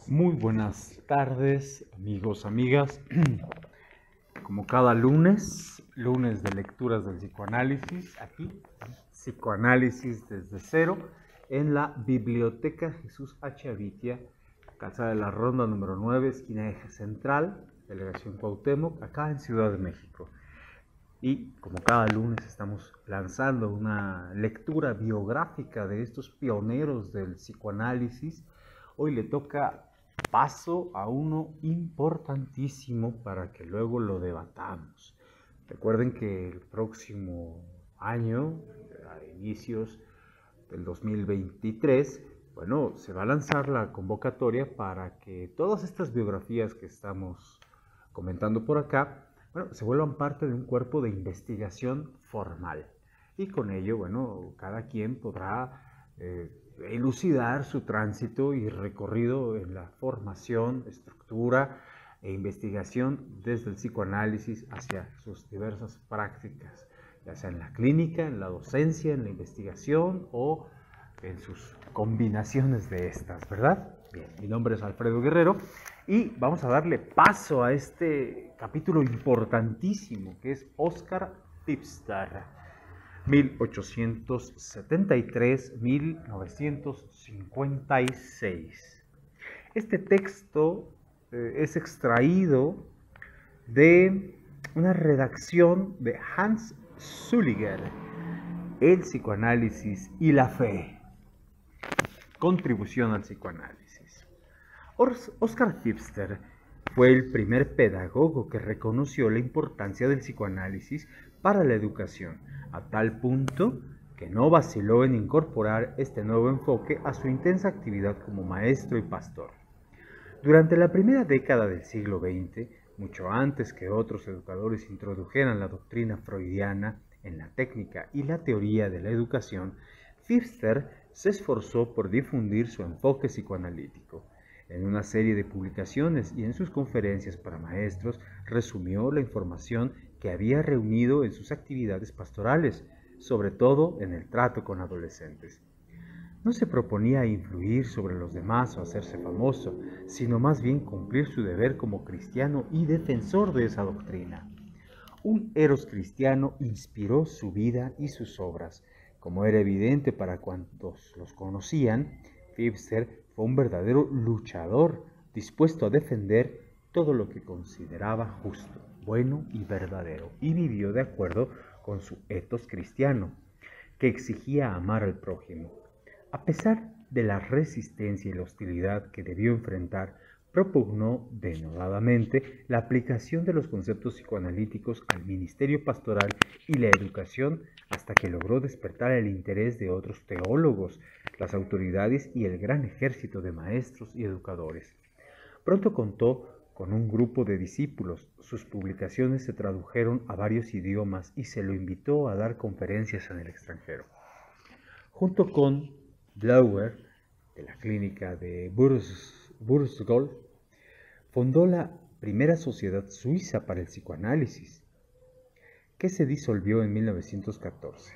Muy buenas tardes, amigos, amigas. Como cada lunes de lecturas del psicoanálisis, aquí, Psicoanálisis desde cero, en la Biblioteca Jesús H. Avitia, Calzada de la Ronda número 9, esquina Eje Central, Delegación Cuauhtémoc, acá en Ciudad de México. Y como cada lunes estamos lanzando una lectura biográfica de estos pioneros del psicoanálisis, hoy le toca paso a uno importantísimo para que luego lo debatamos. Recuerden que el próximo año, a inicios del 2023, se va a lanzar la convocatoria para que todas estas biografías que estamos comentando por acá, se vuelvan parte de un cuerpo de investigación formal. Y con ello, cada quien podrá elucidar su tránsito y recorrido en la formación, estructura e investigación desde el psicoanálisis hacia sus diversas prácticas, ya sea en la clínica, en la docencia, en la investigación o en sus combinaciones de estas, ¿verdad? Bien, mi nombre es Alfredo Guerrero y vamos a darle paso a este capítulo importantísimo que es Oscar Pfister, 1873-1956. Este texto es extraído de una redacción de Hans Sulliger, El psicoanálisis y la fe. Contribución al psicoanálisis. Oscar Pfister fue el primer pedagogo que reconoció la importancia del psicoanálisis para la educación, a tal punto que no vaciló en incorporar este nuevo enfoque a su intensa actividad como maestro y pastor. Durante la primera década del siglo XX, mucho antes que otros educadores introdujeran la doctrina freudiana en la técnica y la teoría de la educación, Pfister se esforzó por difundir su enfoque psicoanalítico. En una serie de publicaciones y en sus conferencias para maestros, resumió la información que había reunido en sus actividades pastorales, sobre todo en el trato con adolescentes. No se proponía influir sobre los demás o hacerse famoso, sino más bien cumplir su deber como cristiano y defensor de esa doctrina. Un eros cristiano inspiró su vida y sus obras. Como era evidente para cuantos los conocían, Pfister fue un verdadero luchador, dispuesto a defender todo lo que consideraba justo, bueno y verdadero, y vivió de acuerdo con su ethos cristiano, que exigía amar al prójimo. A pesar de la resistencia y la hostilidad que debió enfrentar, propugnó denodadamente la aplicación de los conceptos psicoanalíticos al ministerio pastoral y la educación hasta que logró despertar el interés de otros teólogos, las autoridades y el gran ejército de maestros y educadores. Pronto contó con un grupo de discípulos, sus publicaciones se tradujeron a varios idiomas y se lo invitó a dar conferencias en el extranjero. Junto con Blauer, de la clínica de Würzburg, fundó la primera sociedad suiza para el psicoanálisis, que se disolvió en 1914.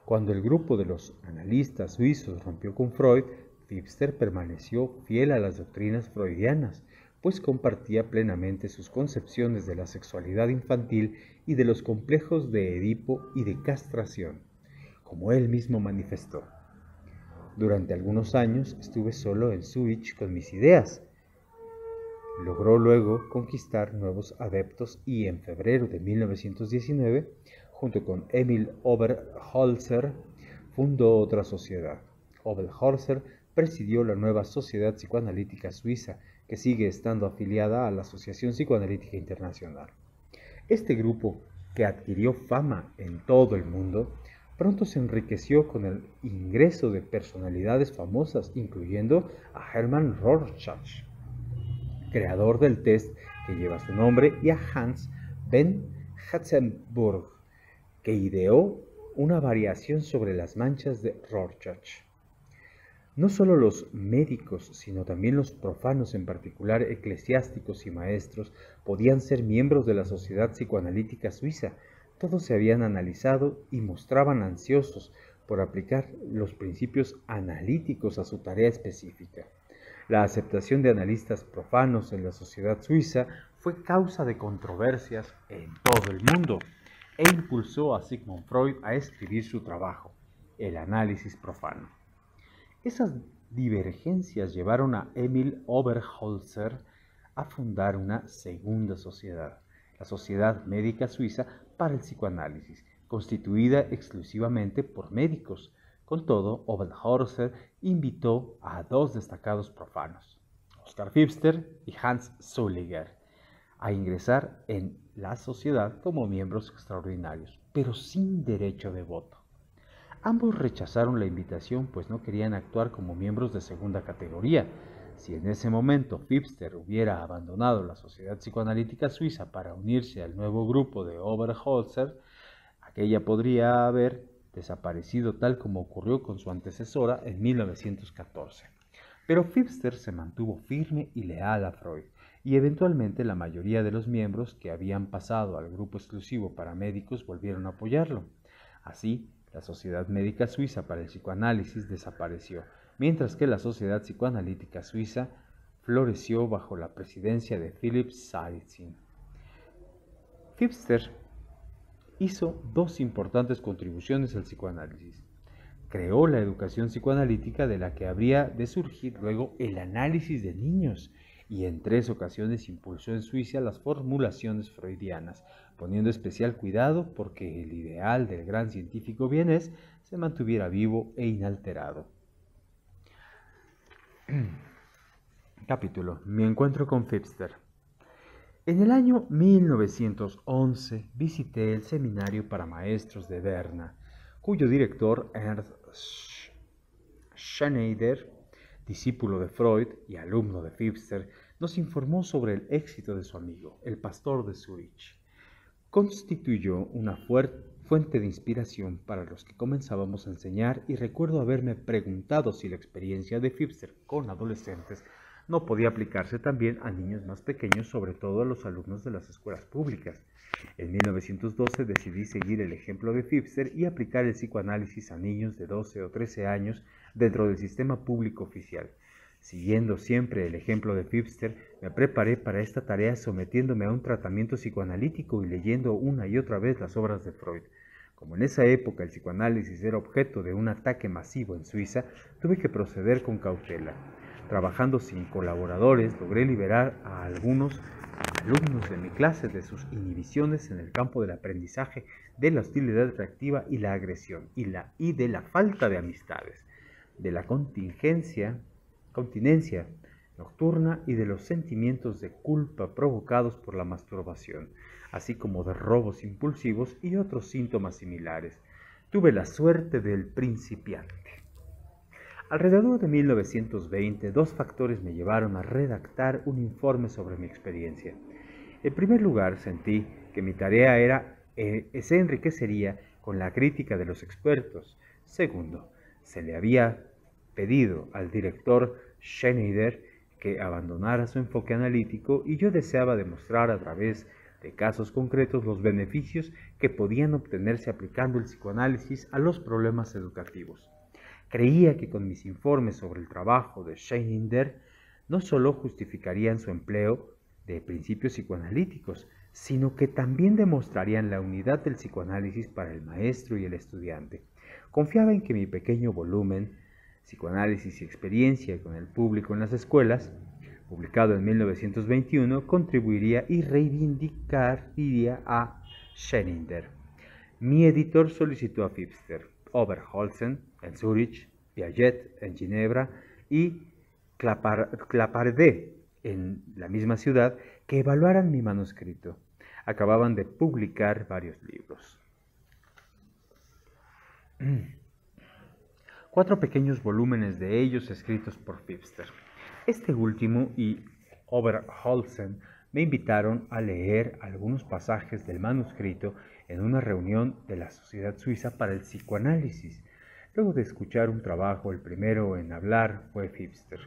Cuando el grupo de los analistas suizos rompió con Freud, Pfister permaneció fiel a las doctrinas freudianas, pues compartía plenamente sus concepciones de la sexualidad infantil y de los complejos de Edipo y de castración, como él mismo manifestó. Durante algunos años estuve solo en Zúrich con mis ideas. Logró luego conquistar nuevos adeptos y en febrero de 1919, junto con Emil Oberholzer, fundó otra sociedad. Oberholzer presidió la nueva Sociedad Psicoanalítica Suiza, que sigue estando afiliada a la Asociación Psicoanalítica Internacional. Este grupo, que adquirió fama en todo el mundo, pronto se enriqueció con el ingreso de personalidades famosas, incluyendo a Hermann Rorschach, creador del test que lleva su nombre, y a Hans von Hatzenburg, que ideó una variación sobre las manchas de Rorschach. No solo los médicos, sino también los profanos, en particular eclesiásticos y maestros, podían ser miembros de la Sociedad Psicoanalítica Suiza. Todos se habían analizado y mostraban ansiosos por aplicar los principios analíticos a su tarea específica. La aceptación de analistas profanos en la sociedad suiza fue causa de controversias en todo el mundo e impulsó a Sigmund Freud a escribir su trabajo, El análisis profano. Esas divergencias llevaron a Emil Oberholzer a fundar una segunda sociedad, la Sociedad Médica Suiza para el Psicoanálisis, constituida exclusivamente por médicos. Con todo, Oberholzer invitó a dos destacados profanos, Oskar Pfister y Hans Sulliger, a ingresar en la sociedad como miembros extraordinarios, pero sin derecho de voto. Ambos rechazaron la invitación pues no querían actuar como miembros de segunda categoría. Si en ese momento Pfister hubiera abandonado la Sociedad Psicoanalítica Suiza para unirse al nuevo grupo de Oberholzer, aquella podría haber desaparecido tal como ocurrió con su antecesora en 1914. Pero Pfister se mantuvo firme y leal a Freud, y eventualmente la mayoría de los miembros que habían pasado al grupo exclusivo para médicos volvieron a apoyarlo. Así, la Sociedad Médica Suiza para el Psicoanálisis desapareció, mientras que la Sociedad Psicoanalítica Suiza floreció bajo la presidencia de Philipp Saritzin. Pfister hizo dos importantes contribuciones al psicoanálisis. Creó la educación psicoanalítica de la que habría de surgir luego el análisis de niños y en 3 ocasiones impulsó en Suiza las formulaciones freudianas, poniendo especial cuidado porque el ideal del gran científico vienés se mantuviera vivo e inalterado. Capítulo: Mi encuentro con Pfister. En el año 1911 visité el seminario para maestros de Berna, cuyo director Ernst Schneider, discípulo de Freud y alumno de Pfister, nos informó sobre el éxito de su amigo, el pastor de Zúrich. Constituyó una fuente de inspiración para los que comenzábamos a enseñar y recuerdo haberme preguntado si la experiencia de Pfister con adolescentes no podía aplicarse también a niños más pequeños, sobre todo a los alumnos de las escuelas públicas. En 1912 decidí seguir el ejemplo de Pfister y aplicar el psicoanálisis a niños de 12 o 13 años dentro del sistema público oficial. Siguiendo siempre el ejemplo de Pfister, me preparé para esta tarea sometiéndome a un tratamiento psicoanalítico y leyendo una y otra vez las obras de Freud. Como en esa época el psicoanálisis era objeto de un ataque masivo en Suiza, tuve que proceder con cautela. Trabajando sin colaboradores, logré liberar a algunos alumnos de mi clase de sus inhibiciones en el campo del aprendizaje, de la hostilidad reactiva y la agresión, y de la falta de amistades, de la continencia nocturna y de los sentimientos de culpa provocados por la masturbación, así como de robos impulsivos y otros síntomas similares. Tuve la suerte del principiante. Alrededor de 1920, 2 factores me llevaron a redactar un informe sobre mi experiencia. En primer lugar, sentí que mi tarea se enriquecería con la crítica de los expertos. Segundo, se le había pedido al director Schneider que abandonara su enfoque analítico y yo deseaba demostrar a través de casos concretos los beneficios que podían obtenerse aplicando el psicoanálisis a los problemas educativos. Creía que con mis informes sobre el trabajo de Schneider no solo justificarían su empleo de principios psicoanalíticos, sino que también demostrarían la unidad del psicoanálisis para el maestro y el estudiante. Confiaba en que mi pequeño volumen, Psicoanálisis y experiencia con el público en las escuelas, publicado en 1921, contribuiría y reivindicaría a Schneider. Mi editor solicitó a Pfister, Oberholzer en Zúrich, Piaget en Ginebra y Claparède en la misma ciudad que evaluaran mi manuscrito. Acababan de publicar varios libros. 4 pequeños volúmenes de ellos escritos por Pfister. Este último y Oberholzer me invitaron a leer algunos pasajes del manuscrito en una reunión de la Sociedad Suiza para el Psicoanálisis. Luego de escuchar un trabajo, el primero en hablar fue Pfister,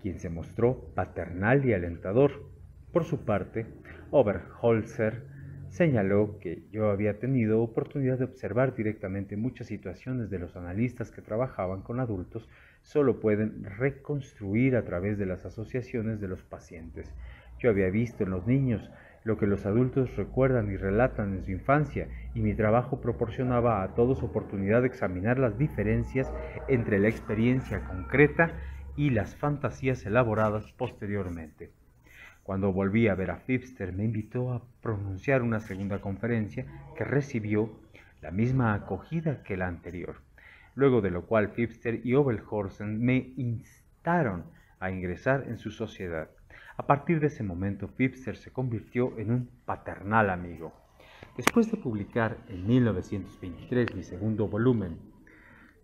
quien se mostró paternal y alentador. Por su parte, Oberholzer señaló que yo había tenido oportunidad de observar directamente muchas situaciones de los analistas que trabajaban con adultos, solo pueden reconstruir a través de las asociaciones de los pacientes. Yo había visto en los niños lo que los adultos recuerdan y relatan en su infancia, y mi trabajo proporcionaba a todos oportunidad de examinar las diferencias entre la experiencia concreta y las fantasías elaboradas posteriormente. Cuando volví a ver a Pfister, me invitó a pronunciar una segunda conferencia que recibió la misma acogida que la anterior, luego de lo cual Pfister y Oberhausen me instaron a ingresar en su sociedad. A partir de ese momento, Pfister se convirtió en un paternal amigo. Después de publicar en 1923 mi segundo volumen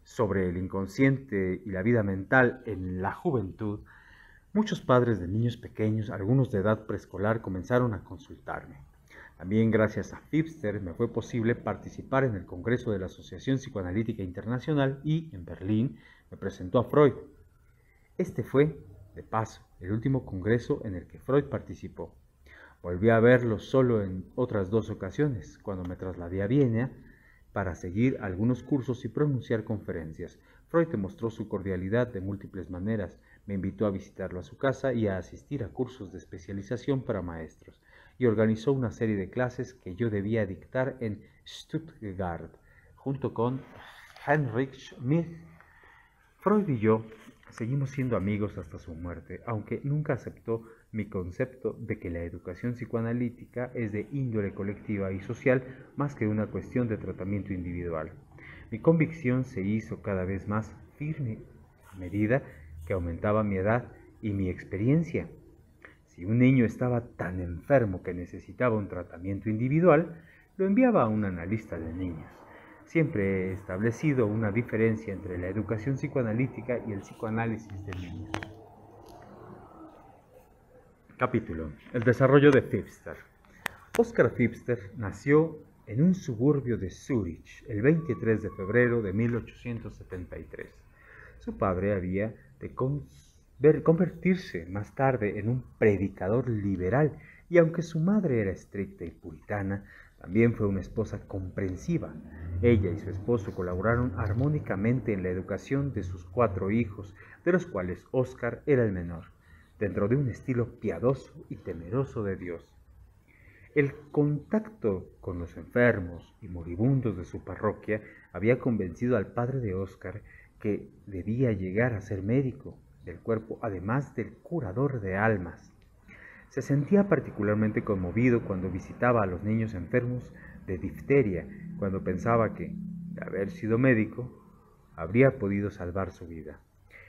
sobre el inconsciente y la vida mental en la juventud, muchos padres de niños pequeños, algunos de edad preescolar, comenzaron a consultarme. También gracias a Pfister me fue posible participar en el Congreso de la Asociación Psicoanalítica Internacional y, en Berlín, me presentó a Freud. Este fue, de paso, el último congreso en el que Freud participó. Volví a verlo solo en otras 2 ocasiones, cuando me trasladé a Viena para seguir algunos cursos y pronunciar conferencias. Freud demostró su cordialidad de múltiples maneras. Me invitó a visitarlo a su casa y a asistir a cursos de especialización para maestros, y organizó una serie de clases que yo debía dictar en Stuttgart, junto con Heinrich Schmidt. Freud y yo seguimos siendo amigos hasta su muerte, aunque nunca aceptó mi concepto de que la educación psicoanalítica es de índole colectiva y social más que una cuestión de tratamiento individual. Mi convicción se hizo cada vez más firme a medida que aumentaba mi edad y mi experiencia. Si un niño estaba tan enfermo que necesitaba un tratamiento individual, lo enviaba a un analista de niños. Siempre he establecido una diferencia entre la educación psicoanalítica y el psicoanálisis de niños. Capítulo: El desarrollo de Pfister. Oskar Pfister nació en un suburbio de Zúrich el 23 de febrero de 1873. Su padre había de convertirse más tarde en un predicador liberal, y aunque su madre era estricta y puritana, también fue una esposa comprensiva. Ella y su esposo colaboraron armónicamente en la educación de sus 4 hijos, de los cuales Oskar era el menor, dentro de un estilo piadoso y temeroso de Dios. El contacto con los enfermos y moribundos de su parroquia había convencido al padre de Oskar que debía llegar a ser médico del cuerpo, además del curador de almas. Se sentía particularmente conmovido cuando visitaba a los niños enfermos de difteria, cuando pensaba que, de haber sido médico, habría podido salvar su vida.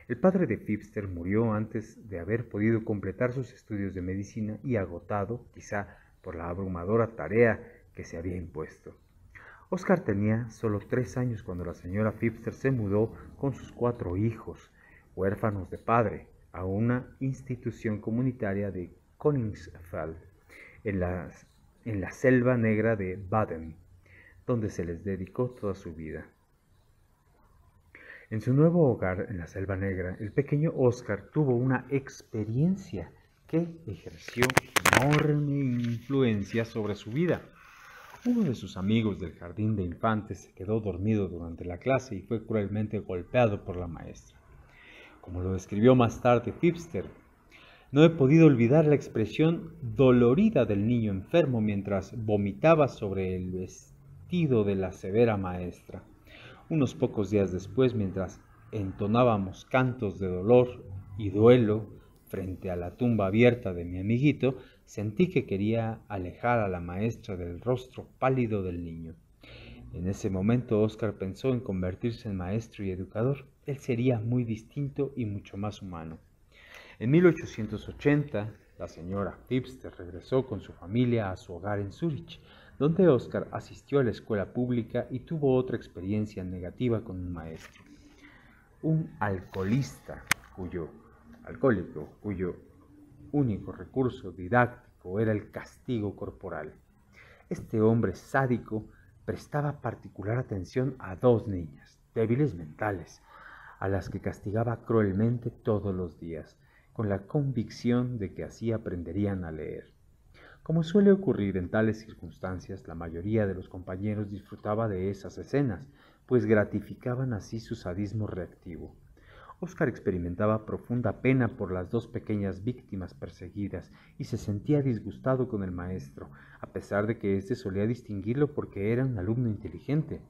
El padre de Pfister murió antes de haber podido completar sus estudios de medicina y agotado, quizá por la abrumadora tarea que se había impuesto. Oskar tenía solo 3 años cuando la señora Pfister se mudó con sus 4 hijos, huérfanos de padre, a una institución comunitaria de Königsfeld, en la selva negra de Baden, donde se les dedicó toda su vida. En su nuevo hogar en la Selva Negra, el pequeño Oskar tuvo una experiencia que ejerció enorme influencia sobre su vida. Uno de sus amigos del jardín de infantes se quedó dormido durante la clase y fue cruelmente golpeado por la maestra. Como lo describió más tarde Pfister, no he podido olvidar la expresión dolorida del niño enfermo mientras vomitaba sobre el vestido de la severa maestra. Unos pocos días después, mientras entonábamos cantos de dolor y duelo frente a la tumba abierta de mi amiguito, sentí que quería alejar a la maestra del rostro pálido del niño. En ese momento Oskar pensó en convertirse en maestro y educador. Él sería muy distinto y mucho más humano. En 1880, la señora Pfister regresó con su familia a su hogar en Zúrich, donde Oskar asistió a la escuela pública y tuvo otra experiencia negativa con un maestro, un alcohólico cuyo único recurso didáctico era el castigo corporal. Este hombre sádico prestaba particular atención a 2 niñas, débiles mentales, a las que castigaba cruelmente todos los días, con la convicción de que así aprenderían a leer. Como suele ocurrir en tales circunstancias, la mayoría de los compañeros disfrutaba de esas escenas, pues gratificaban así su sadismo reactivo. Oscar experimentaba profunda pena por las dos pequeñas víctimas perseguidas y se sentía disgustado con el maestro, a pesar de que éste solía distinguirlo porque era un alumno inteligente.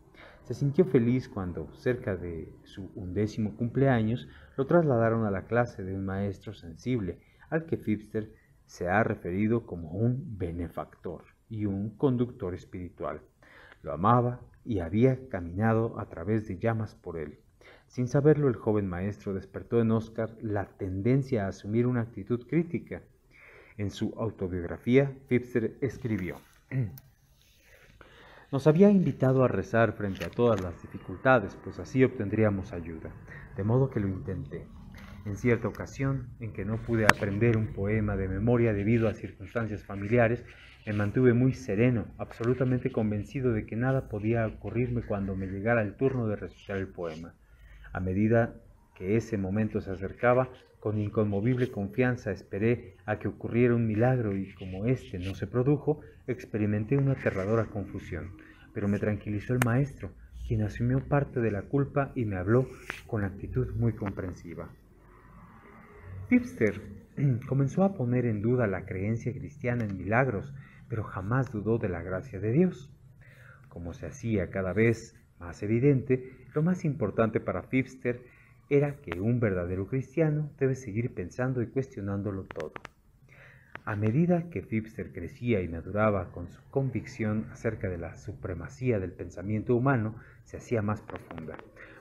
Se sintió feliz cuando, cerca de su 11º cumpleaños, lo trasladaron a la clase de un maestro sensible, al que Pfister se ha referido como un benefactor y un conductor espiritual. Lo amaba y había caminado a través de llamas por él. Sin saberlo, el joven maestro despertó en Oscar la tendencia a asumir una actitud crítica. En su autobiografía, Pfister escribió: nos había invitado a rezar frente a todas las dificultades, pues así obtendríamos ayuda, de modo que lo intenté. En cierta ocasión, en que no pude aprender un poema de memoria debido a circunstancias familiares, me mantuve muy sereno, absolutamente convencido de que nada podía ocurrirme cuando me llegara el turno de recitar el poema. A medida que ese momento se acercaba, con inconmovible confianza esperé a que ocurriera un milagro y como éste no se produjo, experimenté una aterradora confusión. Pero me tranquilizó el maestro, quien asumió parte de la culpa y me habló con actitud muy comprensiva. Pfister comenzó a poner en duda la creencia cristiana en milagros, pero jamás dudó de la gracia de Dios. Como se hacía cada vez más evidente, lo más importante para Pfister era que un verdadero cristiano debe seguir pensando y cuestionándolo todo. A medida que Pfister crecía y maduraba con su convicción acerca de la supremacía del pensamiento humano, se hacía más profunda.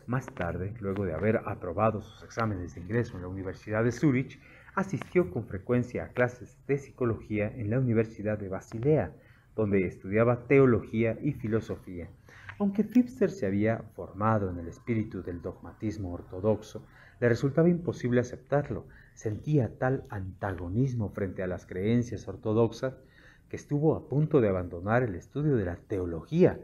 Más tarde, luego de haber aprobado sus exámenes de ingreso en la Universidad de Zúrich, asistió con frecuencia a clases de psicología en la Universidad de Basilea, donde estudiaba teología y filosofía. Aunque Pfister se había formado en el espíritu del dogmatismo ortodoxo, le resultaba imposible aceptarlo. Sentía tal antagonismo frente a las creencias ortodoxas que estuvo a punto de abandonar el estudio de la teología.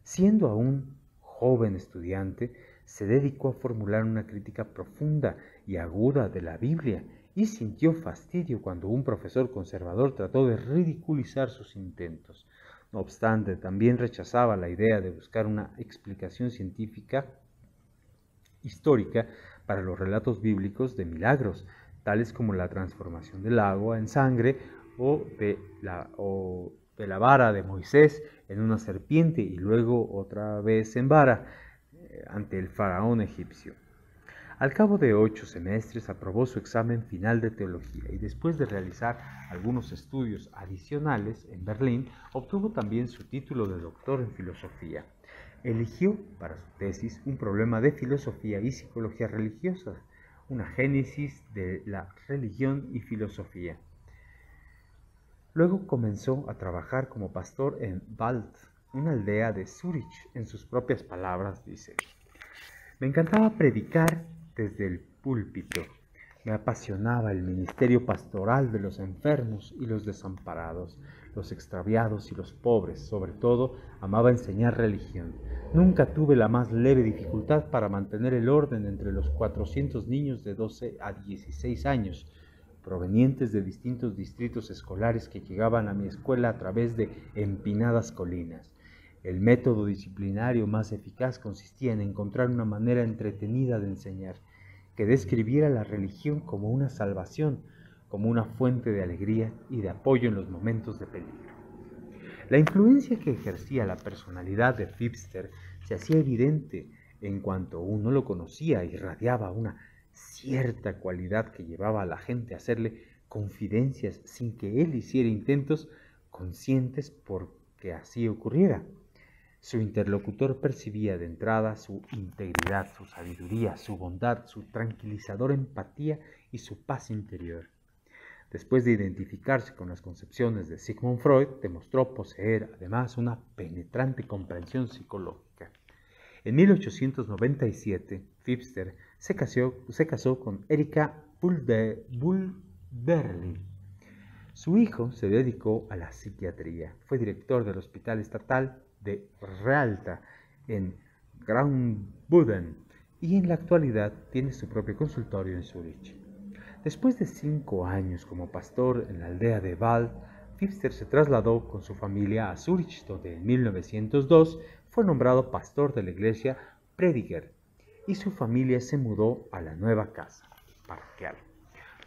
Siendo aún joven estudiante, se dedicó a formular una crítica profunda y aguda de la Biblia y sintió fastidio cuando un profesor conservador trató de ridiculizar sus intentos. No obstante, también rechazaba la idea de buscar una explicación científica histórica para los relatos bíblicos de milagros, tales como la transformación del agua en sangre o de la vara de Moisés en una serpiente y luego otra vez en vara ante el faraón egipcio. Al cabo de 8 semestres aprobó su examen final de teología y después de realizar algunos estudios adicionales en Berlín, obtuvo también su título de doctor en filosofía. Eligió para su tesis un problema de filosofía y psicología religiosa, una génesis de la religión y filosofía. Luego comenzó a trabajar como pastor en Wald, una aldea de Zúrich. En sus propias palabras dice: me encantaba predicar desde el púlpito. Me apasionaba el ministerio pastoral de los enfermos y los desamparados, los extraviados y los pobres. Sobre todo, amaba enseñar religión. Nunca tuve la más leve dificultad para mantener el orden entre los 400 niños de 12 a 16 años, provenientes de distintos distritos escolares que llegaban a mi escuela a través de empinadas colinas. El método disciplinario más eficaz consistía en encontrar una manera entretenida de enseñar, que describiera la religión como una salvación, como una fuente de alegría y de apoyo en los momentos de peligro. La influencia que ejercía la personalidad de Pfister se hacía evidente en cuanto uno lo conocía, irradiaba una cierta cualidad que llevaba a la gente a hacerle confidencias sin que él hiciera intentos conscientes por que así ocurriera. Su interlocutor percibía de entrada su integridad, su sabiduría, su bondad, su tranquilizadora empatía y su paz interior. Después de identificarse con las concepciones de Sigmund Freud, demostró poseer además una penetrante comprensión psicológica. En 1897, Pfister se casó con Erika Bulberli. Su hijo se dedicó a la psiquiatría. Fue director del Hospital Estatal de Realta en Graubünden y en la actualidad tiene su propio consultorio en Zúrich. Después de 5 años como pastor en la aldea de Wald, Pfister se trasladó con su familia a Zúrich, donde en 1902 fue nombrado pastor de la iglesia Prediger. y su familia se mudó a la nueva casa parroquial.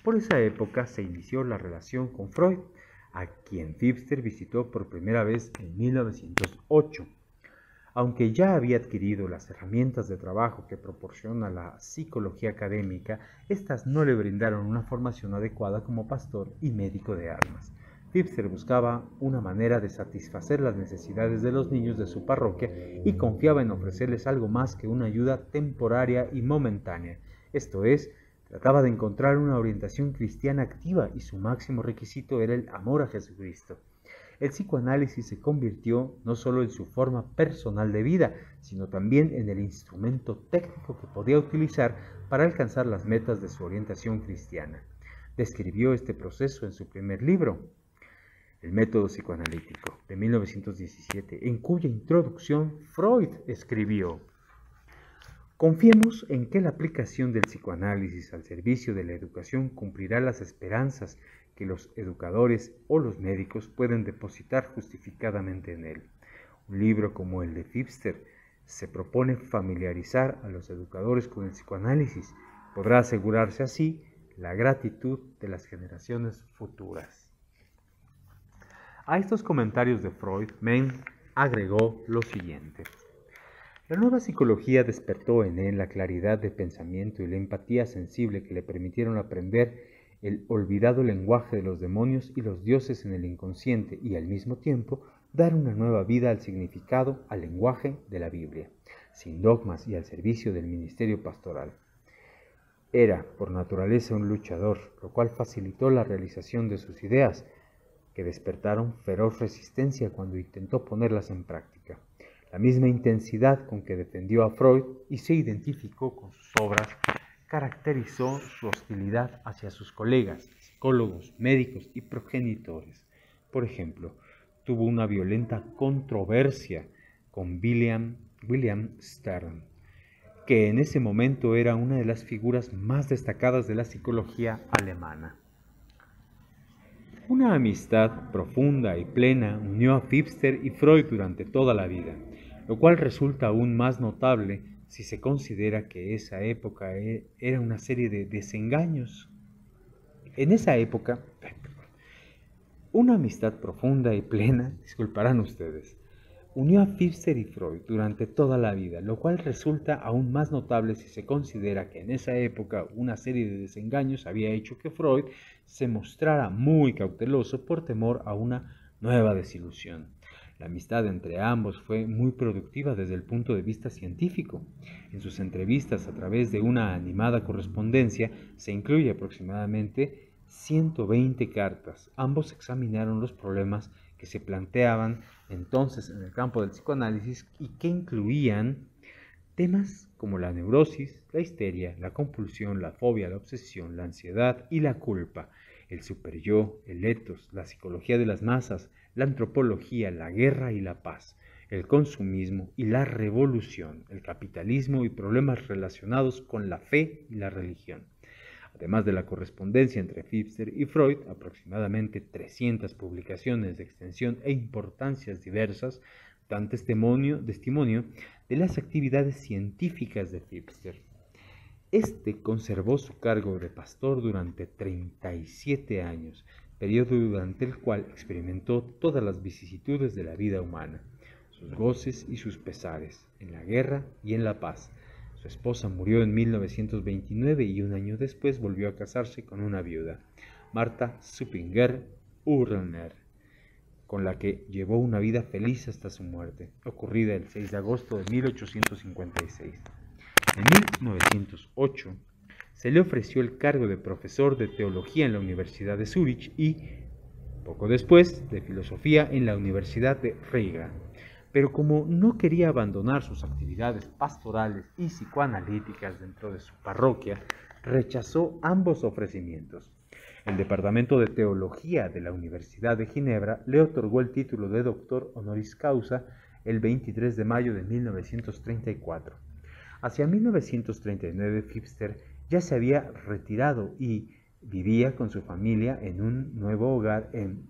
Por esa época se inició la relación con Freud, a quien Pfister visitó por primera vez en 1908. Aunque ya había adquirido las herramientas de trabajo que proporciona la psicología académica, estas no le brindaron una formación adecuada como pastor y médico de almas. Pfister buscaba una manera de satisfacer las necesidades de los niños de su parroquia y confiaba en ofrecerles algo más que una ayuda temporaria y momentánea. Esto es, trataba de encontrar una orientación cristiana activa y su máximo requisito era el amor a Jesucristo. El psicoanálisis se convirtió no solo en su forma personal de vida, sino también en el instrumento técnico que podía utilizar para alcanzar las metas de su orientación cristiana. Describió este proceso en su primer libro, El método psicoanalítico, de 1917, en cuya introducción Freud escribió: confiemos en que la aplicación del psicoanálisis al servicio de la educación cumplirá las esperanzas que los educadores o los médicos pueden depositar justificadamente en él. Un libro como el de Pfister se propone familiarizar a los educadores con el psicoanálisis. Podrá asegurarse así la gratitud de las generaciones futuras. A estos comentarios de Freud, Menn agregó lo siguiente: la nueva psicología despertó en él la claridad de pensamiento y la empatía sensible que le permitieron aprender el olvidado lenguaje de los demonios y los dioses en el inconsciente y al mismo tiempo dar una nueva vida al significado, al lenguaje de la Biblia, sin dogmas y al servicio del ministerio pastoral. Era, por naturaleza, un luchador, lo cual facilitó la realización de sus ideas, que despertaron feroz resistencia cuando intentó ponerlas en práctica. La misma intensidad con que defendió a Freud y se identificó con sus obras caracterizó su hostilidad hacia sus colegas, psicólogos, médicos y progenitores. Por ejemplo, tuvo una violenta controversia con William Stern, que en ese momento era una de las figuras más destacadas de la psicología alemana. Una amistad profunda y plena unió a Pfister y Freud durante toda la vida, lo cual resulta aún más notable si se considera que esa época era una serie de desengaños. En esa época, una amistad profunda y plena, disculparán ustedes, unió a Pfister y Freud durante toda la vida, lo cual resulta aún más notable si se considera que en esa época una serie de desengaños había hecho que Freud se mostrara muy cauteloso por temor a una nueva desilusión. La amistad entre ambos fue muy productiva desde el punto de vista científico. En sus entrevistas a través de una animada correspondencia se incluye aproximadamente 120 cartas. Ambos examinaron los problemas que se planteaban entonces en el campo del psicoanálisis y que incluían temas como la neurosis, la histeria, la compulsión, la fobia, la obsesión, la ansiedad y la culpa, el superyo, el etos, la psicología de las masas, la antropología, la guerra y la paz, el consumismo y la revolución, el capitalismo y problemas relacionados con la fe y la religión. Además de la correspondencia entre Pfister y Freud, aproximadamente 300 publicaciones de extensión e importancias diversas dan testimonio de las actividades científicas de Pfister. Este conservó su cargo de pastor durante 37 años, periodo durante el cual experimentó todas las vicisitudes de la vida humana, sus goces y sus pesares, en la guerra y en la paz. Su esposa murió en 1929 y un año después volvió a casarse con una viuda, Martha Suppinger-Urner, con la que llevó una vida feliz hasta su muerte, ocurrida el 6 de agosto de 1856. En 1908 se le ofreció el cargo de profesor de teología en la Universidad de Zúrich y, poco después, de filosofía en la Universidad de Riga. Pero como no quería abandonar sus actividades pastorales y psicoanalíticas dentro de su parroquia, rechazó ambos ofrecimientos. El Departamento de Teología de la Universidad de Ginebra le otorgó el título de doctor honoris causa el 23 de mayo de 1934. Hacia 1939, Pfister ya se había retirado y vivía con su familia en un nuevo hogar en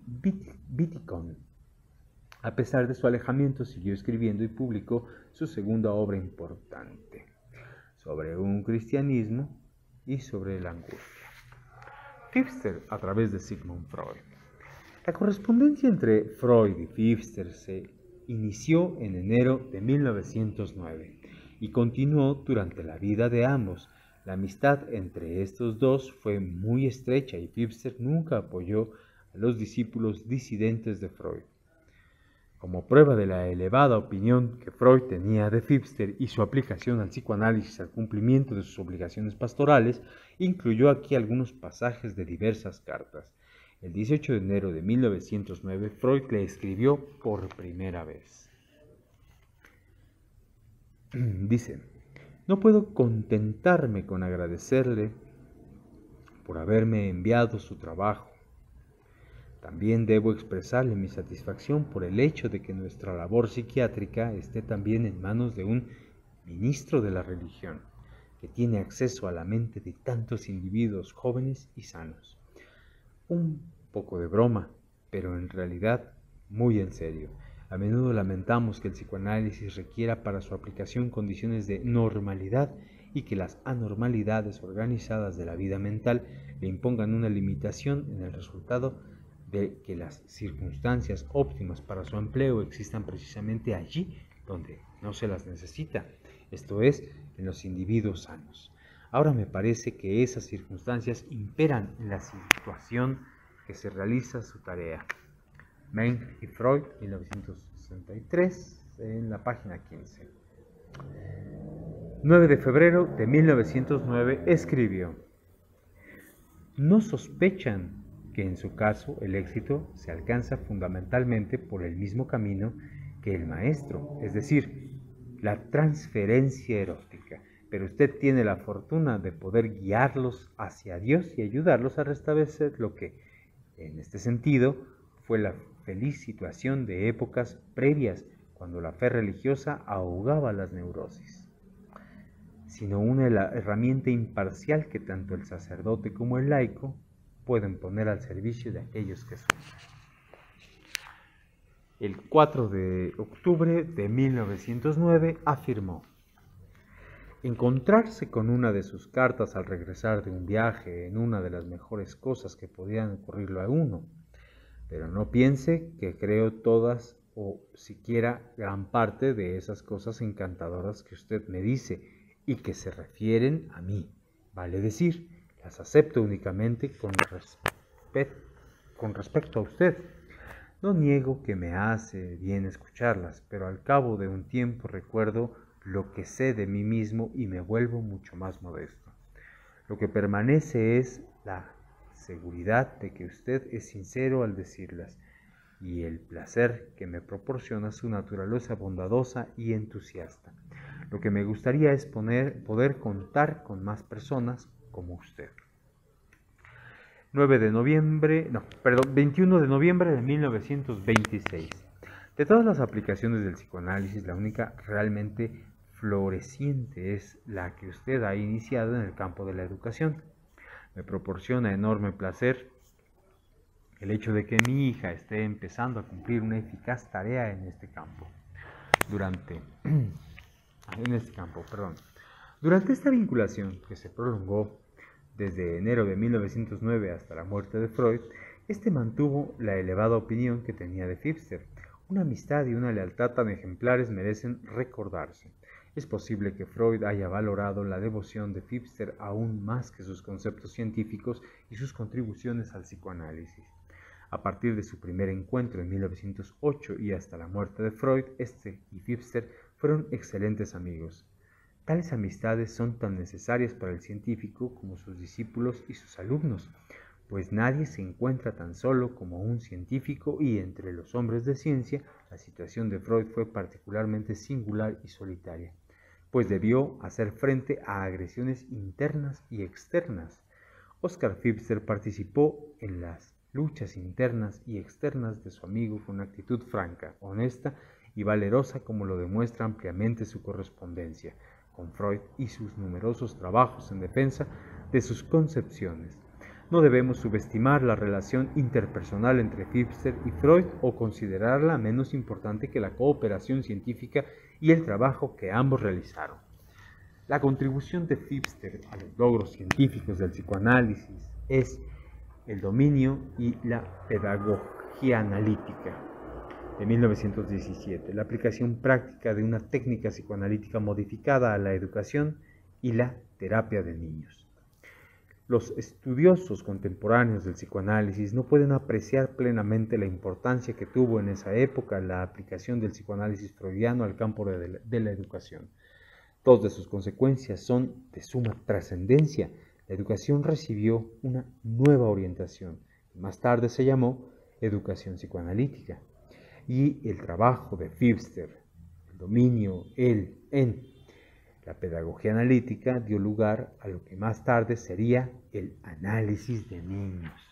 Wittikon. A pesar de su alejamiento, siguió escribiendo y publicó su segunda obra importante. sobre un cristianismo y sobre la angustia. Pfister a través de Sigmund Freud. La correspondencia entre Freud y Pfister se inició en enero de 1909 y continuó durante la vida de ambos. La amistad entre estos dos fue muy estrecha y Pfister nunca apoyó a los discípulos disidentes de Freud. Como prueba de la elevada opinión que Freud tenía de Pfister y su aplicación al psicoanálisis al cumplimiento de sus obligaciones pastorales, incluyó aquí algunos pasajes de diversas cartas. El 18 de enero de 1909, Freud le escribió por primera vez. Dice: no puedo contentarme con agradecerle por haberme enviado su trabajo. También debo expresarle mi satisfacción por el hecho de que nuestra labor psiquiátrica esté también en manos de un ministro de la religión, que tiene acceso a la mente de tantos individuos jóvenes y sanos. Un poco de broma, pero en realidad muy en serio. A menudo lamentamos que el psicoanálisis requiera para su aplicación condiciones de normalidad y que las anormalidades organizadas de la vida mental le impongan una limitación en el resultado de que las circunstancias óptimas para su empleo existan precisamente allí donde no se las necesita, esto es, en los individuos sanos. Ahora me parece que esas circunstancias imperan en la situación que se realiza su tarea. Meng y Freud, 1963, en la página 15. 9 de febrero de 1909 escribió: no sospechan que en su caso el éxito se alcanza fundamentalmente por el mismo camino que el maestro, es decir, la transferencia erótica, pero usted tiene la fortuna de poder guiarlos hacia Dios y ayudarlos a restablecer lo que, en este sentido, fue la feliz situación de épocas previas cuando la fe religiosa ahogaba las neurosis, sino una herramienta imparcial que tanto el sacerdote como el laico pueden poner al servicio de aquellos que sufren. El 4 de octubre de 1909 afirmó: encontrarse con una de sus cartas al regresar de un viaje en una de las mejores cosas que podían ocurrirle a uno, pero no piense que creo todas o siquiera gran parte de esas cosas encantadoras que usted me dice y que se refieren a mí, vale decir, las acepto únicamente con respecto a usted. No niego que me hace bien escucharlas, pero al cabo de un tiempo recuerdo lo que sé de mí mismo y me vuelvo mucho más modesto. Lo que permanece es la seguridad de que usted es sincero al decirlas y el placer que me proporciona su naturaleza bondadosa y entusiasta. Lo que me gustaría es poder contar con más personas como usted. 21 de noviembre de 1926. De todas las aplicaciones del psicoanálisis, la única realmente floreciente es la que usted ha iniciado en el campo de la educación. Me proporciona enorme placer el hecho de que mi hija esté empezando a cumplir una eficaz tarea en este campo. Durante esta vinculación, que se prolongó desde enero de 1909 hasta la muerte de Freud, este mantuvo la elevada opinión que tenía de Pfister. Una amistad y una lealtad tan ejemplares merecen recordarse. Es posible que Freud haya valorado la devoción de Pfister aún más que sus conceptos científicos y sus contribuciones al psicoanálisis. A partir de su primer encuentro en 1908 y hasta la muerte de Freud, este y Pfister fueron excelentes amigos. Tales amistades son tan necesarias para el científico como sus discípulos y sus alumnos, pues nadie se encuentra tan solo como un científico y entre los hombres de ciencia la situación de Freud fue particularmente singular y solitaria, pues debió hacer frente a agresiones internas y externas. Oscar Pfister participó en las luchas internas y externas de su amigo con una actitud franca, honesta y valerosa, como lo demuestra ampliamente su correspondencia con Freud y sus numerosos trabajos en defensa de sus concepciones. No debemos subestimar la relación interpersonal entre Pfister y Freud o considerarla menos importante que la cooperación científica y el trabajo que ambos realizaron. La contribución de Pfister a los logros científicos del psicoanálisis es el dominio y la pedagogía analítica. De 1917, la aplicación práctica de una técnica psicoanalítica modificada a la educación y la terapia de niños. Los estudiosos contemporáneos del psicoanálisis no pueden apreciar plenamente la importancia que tuvo en esa época la aplicación del psicoanálisis freudiano al campo de la educación. Dos de sus consecuencias son de suma trascendencia. La educación recibió una nueva orientación, que más tarde se llamó educación psicoanalítica. Y el trabajo de Pfister, el dominio, en la pedagogía analítica, dio lugar a lo que más tarde sería el análisis de niños.